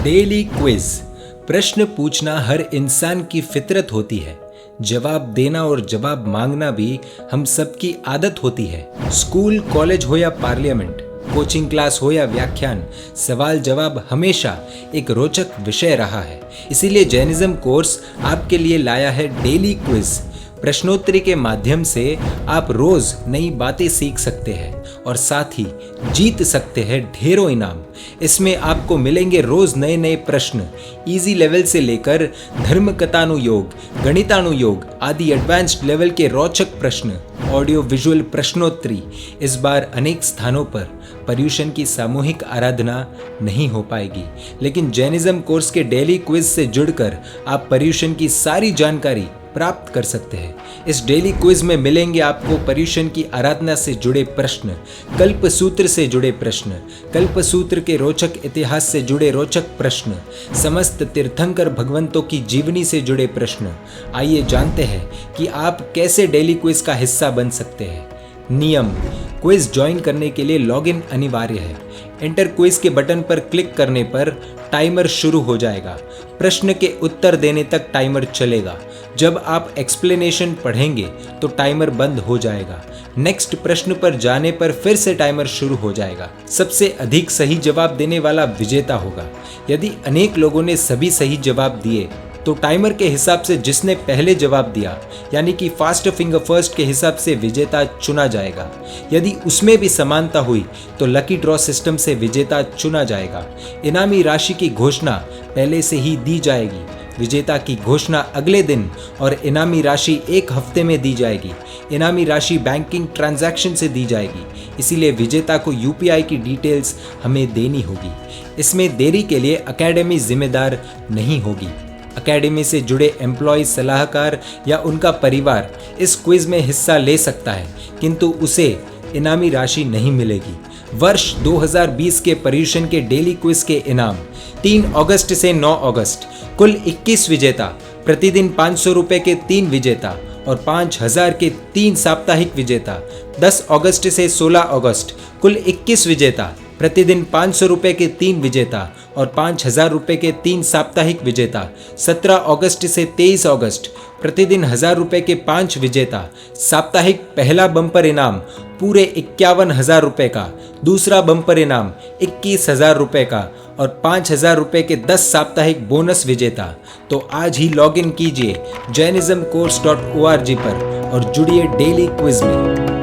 Daily quiz. प्रश्न पूछना हर इंसान की फितरत होती है। जवाब देना और जवाब मांगना भी हम सबकी आदत होती है। स्कूल, कॉलेज हो या पार्लियामेंट, कोचिंग क्लास हो या व्याख्यान, सवाल जवाब हमेशा एक रोचक विषय रहा है। इसीलिए जैनिज्म कोर्स आपके लिए लाया है डेली क्विज। प्रश्नोत्तरी के माध्यम से आप रोज नई बातें सीख सकते हैं और साथ ही जीत सकते हैं ढेरों इनाम। इसमें आपको मिलेंगे रोज नए नए प्रश्न, इजी लेवल से लेकर धर्म कथानुयोग, गणितानुयोग आदि एडवांस्ड लेवल के रोचक प्रश्न, ऑडियो विजुअल प्रश्नोत्तरी। इस बार अनेक स्थानों पर पर्युषण की सामूहिक आराधना नहीं हो पाएगी, लेकिन जैनिज्म कोर्स के डेली क्विज से जुड़कर आप पर्युषण की सारी जानकारी प्राप्त कर सकते हैं। इस डेली क्विज में मिलेंगे आपको पर्युषण की आराधना से जुड़े प्रश्न, कल्प सूत्र से जुड़े प्रश्न, कल्प सूत्र के रोचक इतिहास से जुड़े रोचक प्रश्न, समस्त तीर्थंकर भगवंतों की जीवनी से जुड़े प्रश्न। आइए जानते हैं कि आप कैसे डेली क्विज का हिस्सा बन सकते हैं। नियम: क्विज ज्वाइन करने के लिए लॉगिन अनिवार्य है। एंटर क्विज के बटन पर क्लिक करने पर टाइमर शुरू हो जाएगा। प्रश्न के उत्तर देने तक टाइमर चलेगा। जब आप एक्सप्लेनेशन पढ़ेंगे तो टाइमर बंद हो जाएगा। नेक्स्ट प्रश्न पर जाने पर फिर से टाइमर शुरू हो जाएगा। सबसे अधिक सही जवाब देने वाला विजेता होगा। यदि अनेक लोगों ने सभी सही जवाब दिए तो टाइमर के हिसाब से जिसने पहले जवाब दिया, यानी कि फास्ट फिंगर फर्स्ट के हिसाब से विजेता चुना जाएगा। यदि उसमें भी समानता हुई तो लकी ड्रॉ सिस्टम से विजेता चुना जाएगा। इनामी राशि की घोषणा पहले से ही दी जाएगी। विजेता की घोषणा अगले दिन और इनामी राशि एक हफ्ते में दी जाएगी। इनामी राशि बैंकिंग ट्रांजैक्शन से दी जाएगी, इसीलिए विजेता को यूपीआई की डिटेल्स हमें देनी होगी। इसमें देरी के लिए अकेडमी जिम्मेदार नहीं होगी। अकेडमी से जुड़े एम्प्लॉय, सलाहकार या उनका परिवार इस क्विज में हिस्सा ले सकता है, किंतु उसे इनामी राशि नहीं मिलेगी। वर्ष 2020 के पर्युषण के डेली क्विज के इनाम: 3 अगस्त से 9 अगस्त कुल 21 विजेता, प्रतिदिन 500 रुपए के 3 विजेता और 5000 के 3 साप्ताहिक विजेता। 10 अगस्त से 16 अगस्त कुल 21 विजेता, प्रतिदिन 500 रुपए के 3 विजेता और 5000 रुपए के 3 साप्ताहिक विजेता। 17 अगस्त से 23 अगस्त प्रतिदिन 1000 रुपए के 5 विजेता। साप्ताहिक पहला बम्पर इनाम पूरे 51,000 रुपए का, दूसरा बम्पर इनाम 21,000 रुपए का और 5,000 रुपए के 10 साप्ताहिक बोनस विजेता। तो आज ही लॉगिन कीजिए jainismcourse.org पर और जुड़िए डेली क्विज में।